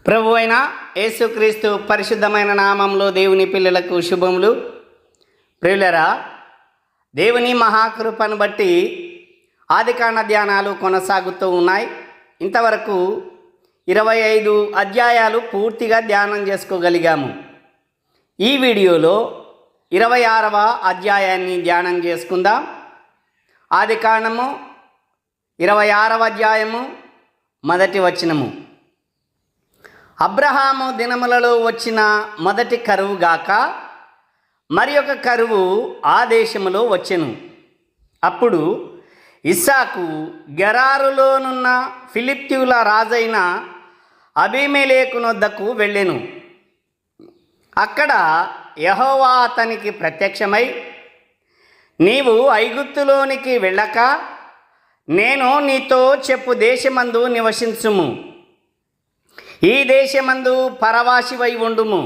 ప్రభు అయిన యేసుక్రీస్తు పరిశుద్ధమైన నామంలో దేవుని పిల్లలకు శుభములు. ప్రియులరా, దేవుని మహాకృపను బట్టి ఆదికాండ ధ్యానాలు కొనసాగుతూ ఉన్నాయి. ఇంతవరకు 25 అధ్యాయాలు పూర్తిగా ధ్యానం చేసుకోగలిగాము. ఈ వీడియోలో 26వ అధ్యాయాన్ని ధ్యానం చేసుకుందాం. ఆదికాండము 26వ అధ్యాయము 1వ వచనము. అబ్రహాము దినములలో వచ్చిన మొదటి కరువు గాక మరి ఒక కరువు ఆ దేశములో వచ్చెను. అప్పుడు ఇస్సాకు గెరారులోనున్న ఫిలిష్తీయుల రాజైన అబీమెలెకునొద్దకు వెళ్ళెను. అక్కడ యెహోవా అతనికి ప్రత్యక్షమై, నీవు ఐగుప్తులోనికి వెళ్ళక నేను నీతో చెప్పు దేశమందు నివసించుము, ఈ దేశమందు పరవాసివై ఉండుము,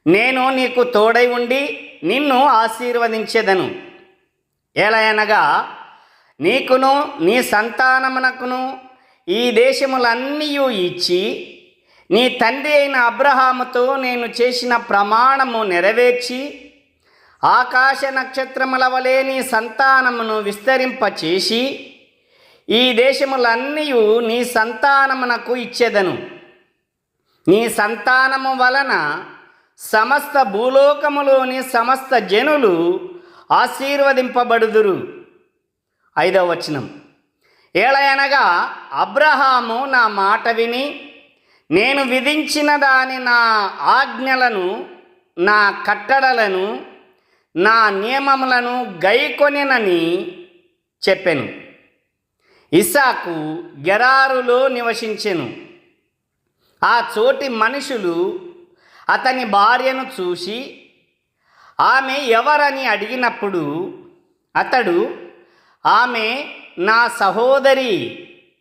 నేను నీకు తోడై ఉండి నిన్ను ఆశీర్వదించెదను. ఎలయనగా నీకును నీ సంతానమునకును ఈ దేశములన్నీ ఇచ్చి నీ తండ్రి అయిన అబ్రహాముతో నేను చేసిన ప్రమాణము నెరవేర్చి ఆకాశ నక్షత్రముల వలె నీ సంతానమును విస్తరింపచేసి ఈ దేశములన్నీ నీ సంతానమునకు ఇచ్చెదను. నీ సంతానము వలన సమస్త భూలోకములోని సమస్త జనులు ఆశీర్వదింపబడుదురు. 5వ వచనం. ఏలయనగా అబ్రహాము నా మాట విని నేను విధించిన దాని నా ఆజ్ఞలను, నా కట్టడలను, నా నియమములను గైకొనెనని చెప్పెను. ఇస్సాకు గెరారులో నివసించెను. ఆ చోటి మనుషులు అతని భార్యను చూసి ఆమె ఎవరని అడిగినప్పుడు అతడు ఆమె నా సహోదరి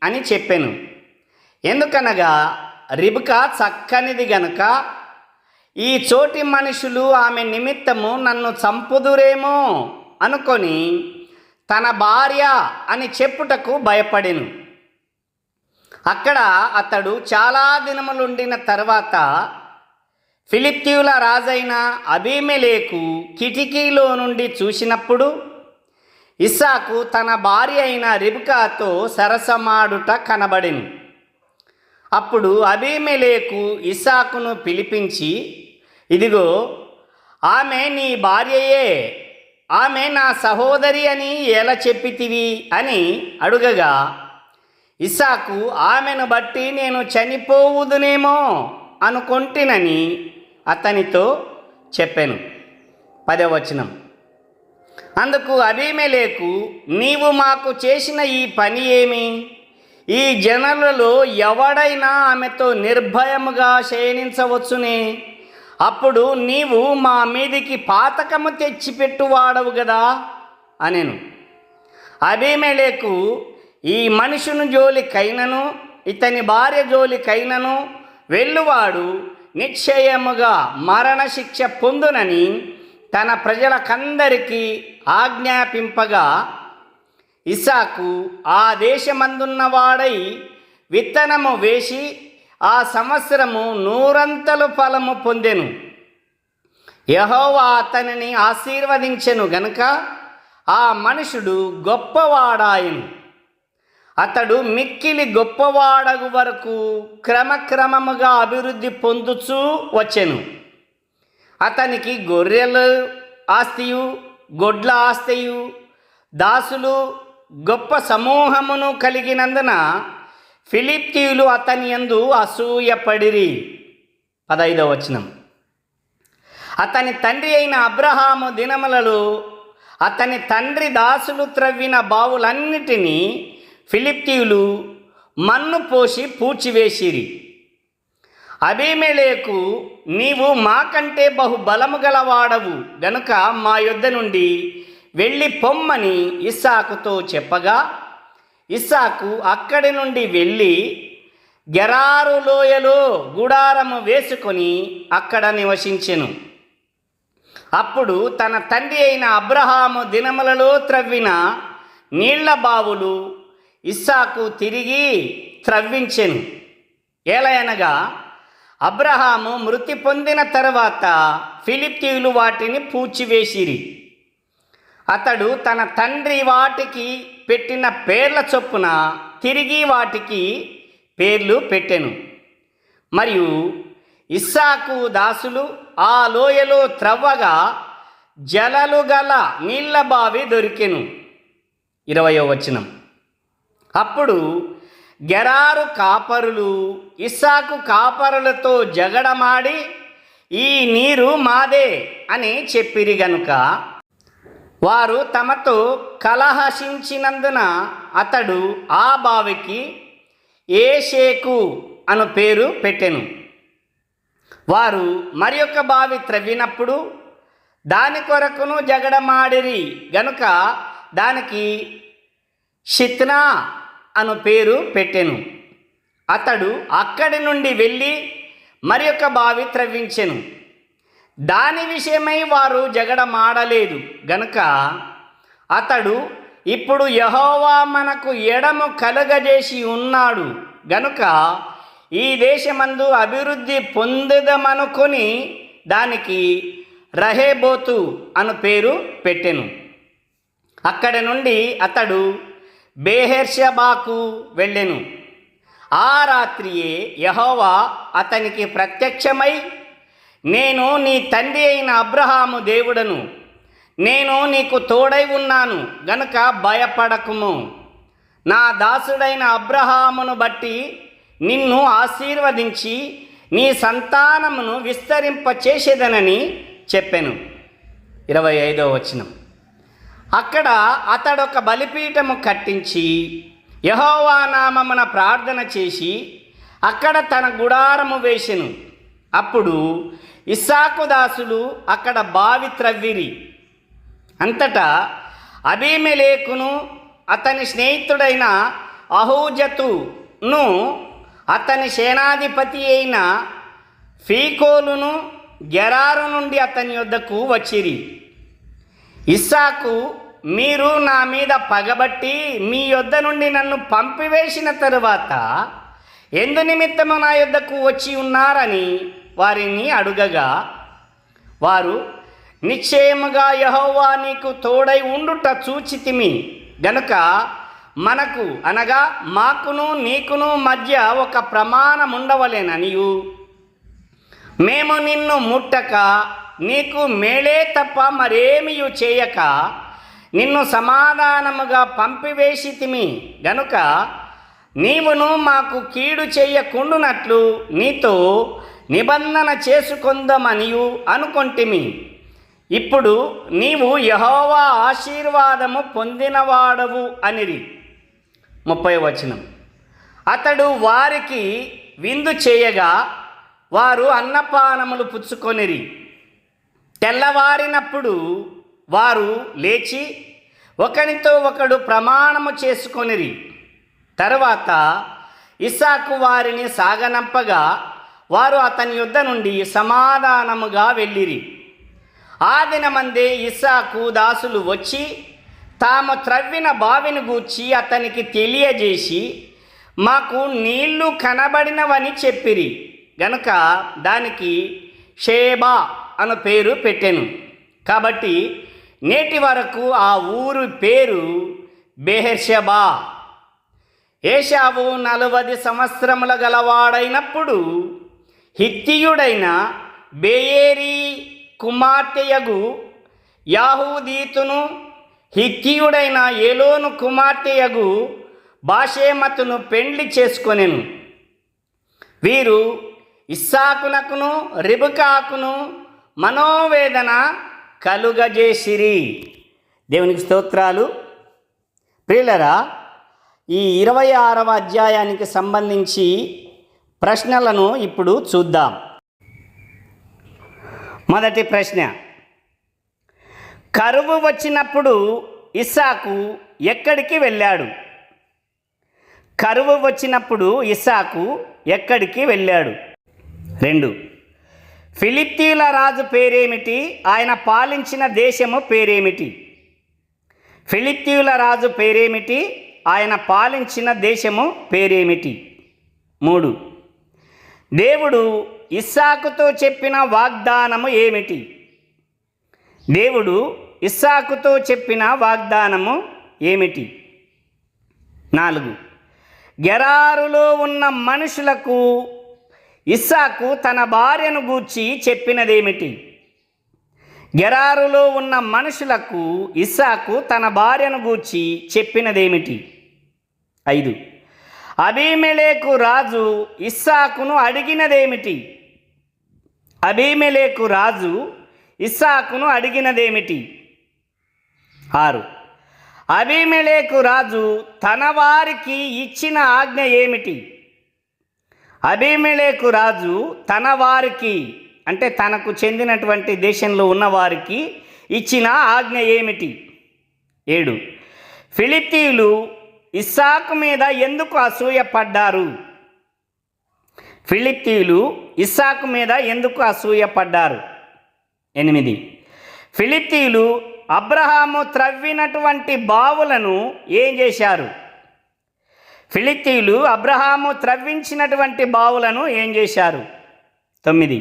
అని చెప్పెను. ఎందుకనగా రిబ్కా చక్కనిది గనుక ఈ చోటి మనుషులు ఆమె నిమిత్తము నన్ను చంపుదురేమో అనుకొని తన భార్య అని చెప్పుటకు భయపడెను. అక్కడ అతడు చాలా దినములుండిన తర్వాత ఫిలిష్తీయుల రాజైన అబీమెలెకు కిటికీలో నుండి చూసినప్పుడు ఇస్సాకు తన భార్య అయిన రిబ్కాతో సరసమాడుట కనబడెను. అప్పుడు అబీమెలెకు ఇస్సాకును పిలిపించి, ఇదిగో ఆమె నీ భార్యయే, ఆమె నా సహోదరి అని ఎలా చెప్పితివి అని అడుగగా ఇస్సాకు ఆమెను బట్టి నేను చనిపోవుదునేమో అనుకొంటినని అతనితో చెప్పెను. 10వ వచనం. అందుకు అబీమెలెకు, నీవు మాకు చేసిన ఈ పని ఏమి? ఈ జనులలో ఎవడైనా ఆమెతో నిర్భయముగా శయనించవచ్చునే. అప్పుడు నీవు మా మీదికి పాతకము తెచ్చిపెట్టువాడవు గదా అనెను. అబీమెలెకు ఈ మనుషుని జోలికైనను ఇతని భార్య జోలికైనను వెళ్ళువాడు నిశ్చయముగా మరణశిక్ష పొందునని తన ప్రజలకందరికీ ఆజ్ఞాపింపగా ఇస్సాకు ఆ దేశమందున్నవాడై విత్తనము వేసి ఆ సంవత్సరము 100 ఫలము పొందెను. యెహోవా అతనిని ఆశీర్వదించెను గనుక ఆ మనుషుడు గొప్పవాడాయను. అతడు మిక్కిలి గొప్పవాడగు వరకు క్రమక్రమముగా అభివృద్ధి పొందుచూ వచ్చెను. అతనికి గొర్రెలు ఆస్తియు, గొడ్ల ఆస్తియు, దాసులు గొప్ప సమూహమును కలిగినందున ఫిలిష్తీయులు అతని యందు అసూయపడిరి. 15వ వచనం. అతని తండ్రి అయిన అబ్రహాము దినములలో అతని తండ్రి దాసులు త్రవ్విన బావులన్నిటినీ ఫిలిష్తీయులు మన్ను పోసి పూడ్చివేసిరి. అబీమెలెకు, నీవు మాకంటే బహుబలము గలవాడవు గనుక మా యొద్ద నుండి వెళ్ళి పొమ్మని ఇస్సాకుతో చెప్పగా ఇస్సాకు అక్కడి నుండి వెళ్ళి గెరారు లోయలో గుడారము వేసుకొని అక్కడ నివసించెను. అప్పుడు తన తండ్రి అయిన అబ్రహాము దినములలో త్రవ్విన నీళ్ల బావులు ఇస్సాకు తిరిగి త్రవ్వించెను. ఏలయనగా అబ్రహాము మృతి పొందిన తరువాత ఫిలిష్తీయులు వాటిని పూడ్చివేసిరి. అతడు తన తండ్రి వాటికి పెట్టిన పేర్ల చొప్పున తిరిగి వాటికి పేర్లు పెట్టెను. మరియు ఇస్సాకు దాసులు ఆ లోయలో త్రవ్వగా జలలు గల నీళ్ల బావి దొరికెను. 20వ వచనం. అప్పుడు గెరారు కాపరులు ఇస్సాకు కాపరులతో జగడమాడి, ఈ నీరు మాదే అని చెప్పిరి గనుక వారు తమతో కలహసించినందున అతడు ఆ బావికి ఏషేకు అను పేరు పెట్టెను. వారు మరి ఒక బావి త్రవ్వినప్పుడు దాని కొరకును జగడమాడిరి గనుక దానికి షిత్నా అను పేరు పెట్టెను. అతడు అక్కడి నుండి వెళ్ళి మరి ఒక బావి త్రవ్వించెను. దాని విషయమై వారు జగడమాడలేదు గనుక అతడు, ఇప్పుడు యెహోవా మనకు ఎడము కలుగజేసి ఉన్నాడు గనుక ఈ దేశమందు అభివృద్ధి పొందుదమనుకొని దానికి రహేబోతు అను పేరు పెట్టెను. అక్కడి నుండి అతడు బెయేర్షెబాకు వెళ్ళెను. ఆ రాత్రియే యెహోవా అతనికి ప్రత్యక్షమై, నేను నీ తండ్రి అయిన అబ్రహాము దేవుడను, నేను నీకు తోడై ఉన్నాను గనుక భయపడకుము. నా దాసుడైన అబ్రహామును బట్టి నిన్ను ఆశీర్వదించి నీ సంతానమును విస్తరింపచేసేదనని చెప్పెను. 25వ వచనం. అక్కడ అతడొక బలిపీఠము కట్టించి యెహోవా నామమున ప్రార్థన చేసి అక్కడ తన గుడారము వేసెను. అప్పుడు ఇస్సాకు దాసులు అక్కడ బావి త్రవ్విరి. అంతటా అబీమెలెకును అతని స్నేహితుడైన అహూజతును అతని సేనాధిపతి అయిన ఫీకోలును గెరారు నుండి అతని యొద్దకు వచ్చిరి. ఇస్సాకు, మీరు నా మీద పగబట్టి మీ యొద్ద నుండి నన్ను పంపివేసిన తరువాత ఎందు నిమిత్తము నా యొద్దకు వచ్చి ఉన్నారని వారిని అడుగగా, వారు, నిశ్చయముగా యెహోవా నీకు తోడై ఉండుట చూచితిమి గనుక మనకు అనగా మాకును నీకును మధ్య ఒక ప్రమాణముండవలెననియు, మేము నిన్ను ముట్టక నీకు మేలే తప్ప మరేమియు చేయక నిన్ను సమాధానముగా పంపివేసితిమి గనుక నీవును మాకు కీడు చేయకుండునట్లు నీతో నిబంధన చేసుకొందమనియు అనుకొంటిమి. ఇప్పుడు నీవు యెహోవా ఆశీర్వాదము పొందినవాడవు అనిరి. 30వ వచనం. అతడు వారికి విందు చేయగా వారు అన్నపానములు పుచ్చుకొనిరి. తెల్లవారినప్పుడు వారు లేచి ఒకనితో ఒకడు ప్రమాణము చేసుకొనిరి. తరువాత ఇస్సాకు వారిని సాగనంపగా వారు అతని యొద్ద నుండి సమాధానముగా వెళ్ళిరి. ఆ దినమందే ఇస్సాకు దాసులు వచ్చి తాము త్రవ్విన బావిని గూర్చి అతనికి తెలియజేసి, మాకు నీళ్లు కనబడినవని చెప్పిరి గనుక దానికి షేబా అను పేరు పెట్టెను. కాబట్టి నేటి వరకు ఆ ఊరు పేరు బెయేర్షెబా. ఏశావు 40 సంవత్సరముల గలవాడైనప్పుడు హిత్తీయుడైన బెయేరీ కుమార్తెయగు యాహూదీతును హిత్తీయుడైన ఏలోను కుమార్తెయగు బాషెమతును పెండ్లి చేసుకొనెను. వీరు ఇస్సాకునకును రిబకాకును మనోవేదన కలుగజేసిరి. దేవునికి స్తోత్రాలు. ప్రియులరా, ఈ 26వ అధ్యాయానికి సంబంధించి ప్రశ్నలను ఇప్పుడు చూద్దాం. మొదటి ప్రశ్న, కరువు వచ్చినప్పుడు ఇస్సాకు ఎక్కడికి వెళ్ళాడు? కరువు వచ్చినప్పుడు ఇస్సాకు ఎక్కడికి వెళ్ళాడు? 2, ఫిలిష్తీయుల రాజు పేరేమిటి? ఆయన పాలించిన దేశము పేరేమిటి? ఫిలిష్తీయుల రాజు పేరేమిటి? ఆయన పాలించిన దేశము పేరేమిటి? 3, దేవుడు ఇస్సాకుతో చెప్పిన వాగ్దానము ఏమిటి? దేవుడు ఇస్సాకుతో చెప్పిన వాగ్దానము ఏమిటి? 4. గెరారులో ఉన్న మనుషులకు ఇస్సాకు తన భార్యను గూర్చి చెప్పినదేమిటి? గెరారులో ఉన్న మనుషులకు ఇస్సాకు తన భార్యను గూర్చి చెప్పినదేమిటి? 5. అబీమెలెకు రాజు ఇస్సాకును అడిగినదేమిటి? అబీమెలెకు రాజు ఇస్సాకును అడిగినదేమిటి? 6. అబీమెలెకు రాజు తన వారికి ఇచ్చిన ఆజ్ఞ ఏమిటి? అబీమెలెకు రాజు తన వారికి అంటే తనకు చెందినటువంటి దేశంలో ఉన్నవారికి ఇచ్చిన ఆజ్ఞ ఏమిటి? 7. ఫిలిష్తీయులు ఇస్సాకు మీద ఎందుకు అసూయపడ్డారు? ఫిలిష్తీయులు ఇస్సాకు మీద ఎందుకు అసూయపడ్డారు? 8. ఫిలిష్తీయులు అబ్రహాము త్రవ్వినటువంటి బావులను ఏం చేశారు? ఫిలిష్తీయులు అబ్రహాము త్రవ్వించినటువంటి బావులను ఏం చేశారు? 9.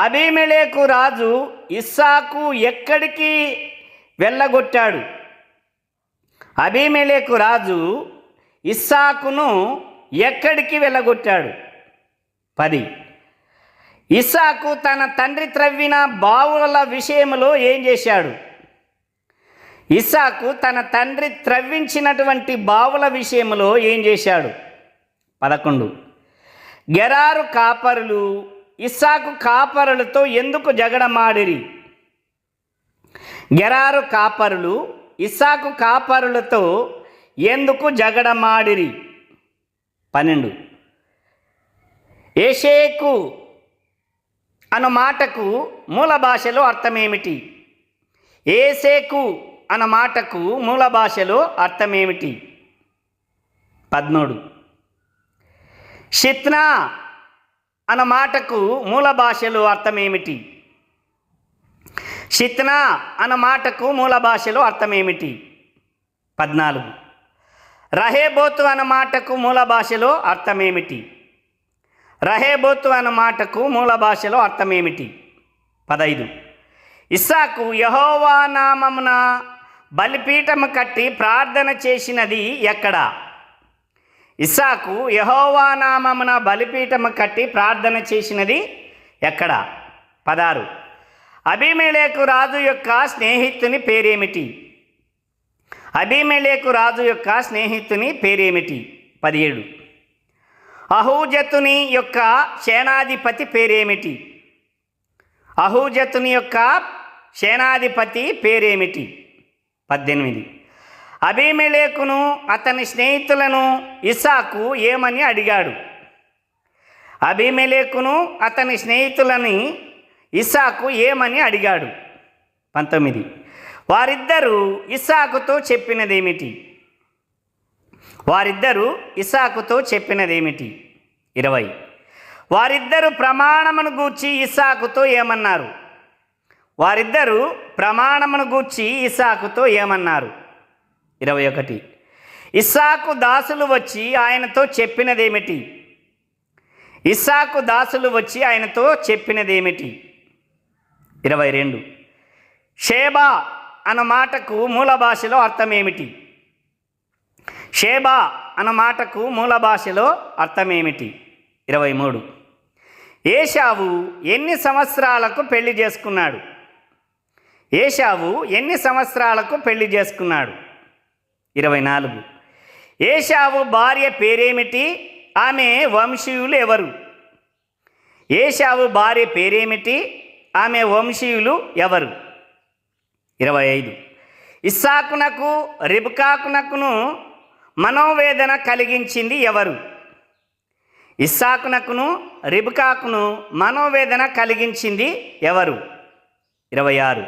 అబీమెలెకు రాజు ఇస్సాకు ఎక్కడికి వెళ్ళగొట్టాడు? అబీమెలెకు రాజు ఇస్సాకును ఎక్కడికి వెళ్ళగొట్టాడు? 10. ఇస్సాకు తన తండ్రి త్రవ్విన బావుల విషయంలో ఏం చేశాడు? ఇస్సాకు తన తండ్రి త్రవ్వించినటువంటి బావుల విషయంలో ఏం చేశాడు? 11. గెరారు కాపరులు ఇస్సాకు కాపరులతో ఎందుకు జగడమాడిరి? గెరారు కాపరులు ఇస్సాకు కాపరులతో ఎందుకు జగడమాడిరి? 12. ఏషేకు అను మాటకు మూల భాషలో అర్థమేమిటి? ఏసేకు అన్న మాటకు మూల భాషలో అర్థమేమిటి? 13. షిత్నా అన్న మాటకు మూల భాషలో అర్థమేమిటి? షిత్నా అన్న మాటకు మూల భాషలో అర్థమేమిటి? 14. రహేబోతు అన్న మాటకు మూల భాషలో అర్థమేమిటి? రహేబోతు అన్న మాటకు మూల భాషలో అర్థమేమిటి? 15. ఇస్సాకు యెహోవా నామమున బలిపీఠము కట్టి ప్రార్థన చేసినది ఎక్కడ? ఇస్సాకు యెహోవా నామమున బలిపీఠము కట్టి ప్రార్థన చేసినది ఎక్కడ? 16. అబీమెలెకు రాజు యొక్క స్నేహితుని పేరేమిటి? అబీమెలెకు రాజు యొక్క స్నేహితుని పేరేమిటి? 17. అహూజతుని యొక్క సేనాధిపతి పేరేమిటి? అహూజతుని యొక్క సేనాధిపతి పేరేమిటి? 18. అబీమెలెకును అతని స్నేహితులను ఇస్సాకు ఏమని అడిగాడు? అబీమెలెకును అతని స్నేహితులని ఇస్సాకు ఏమని అడిగాడు? 19. వారిద్దరూ ఇస్సాకుతో చెప్పినదేమిటి? వారిద్దరూ ఇస్సాకుతో చెప్పినదేమిటి? 20. వారిద్దరూ ప్రమాణమును గూర్చి ఇస్సాకుతో ఏమన్నారు? వారిద్దరూ ప్రమాణమును గూర్చి ఇస్సాకుతో ఏమన్నారు? 21. ఇస్సాకు దాసులు వచ్చి ఆయనతో చెప్పినదేమిటి? ఇస్సాకు దాసులు వచ్చి ఆయనతో చెప్పినదేమిటి? 22. షేబా అన్న మాటకు మూల భాషలో అర్థమేమిటి? షేబా అన్న మాటకు మూల భాషలో అర్థమేమిటి? 23. ఏశావు ఎన్ని సంవత్సరాలకు పెళ్లి చేసుకున్నాడు? ఏశావు ఎన్ని సంవత్సరాలకు పెళ్లి చేసుకున్నాడు? 24. ఏశావు భార్య పేరేమిటి? ఆమె వంశీయులు ఎవరు? ఏశావు భార్య పేరేమిటి? ఆమె వంశీయులు ఎవరు? 25. ఇస్సాకునకు రిబ్కాకునకును మనోవేదన కలిగించింది ఎవరు? ఇస్సాకునకును రిబ్కాకును మనోవేదన కలిగించింది ఎవరు? 26.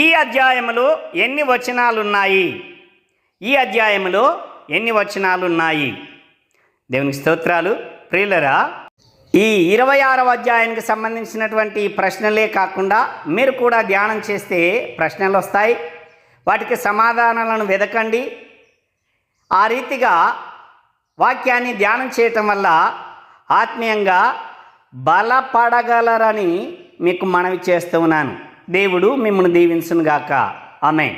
ఈ అధ్యాయంలో ఎన్ని వచనాలున్నాయి? ఈ అధ్యాయంలో ఎన్ని వచనాలున్నాయి? దేవునికి స్తోత్రాలు. ప్రియులరా, ఈ 26వ అధ్యాయానికి సంబంధించినటువంటి ప్రశ్నలే కాకుండా మీరు కూడా ధ్యానం చేస్తే ప్రశ్నలు వస్తాయి. వాటికి సమాధానాలను వెదకండి. ఆ రీతిగా వాక్యాన్ని ధ్యానం చేయటం వల్ల ఆత్మీయంగా బలపడగలరని మీకు మనవి చేస్తూ ఉన్నాను. దేవుడు మిమ్మల్ని దీవించును గాక. ఆమేన్.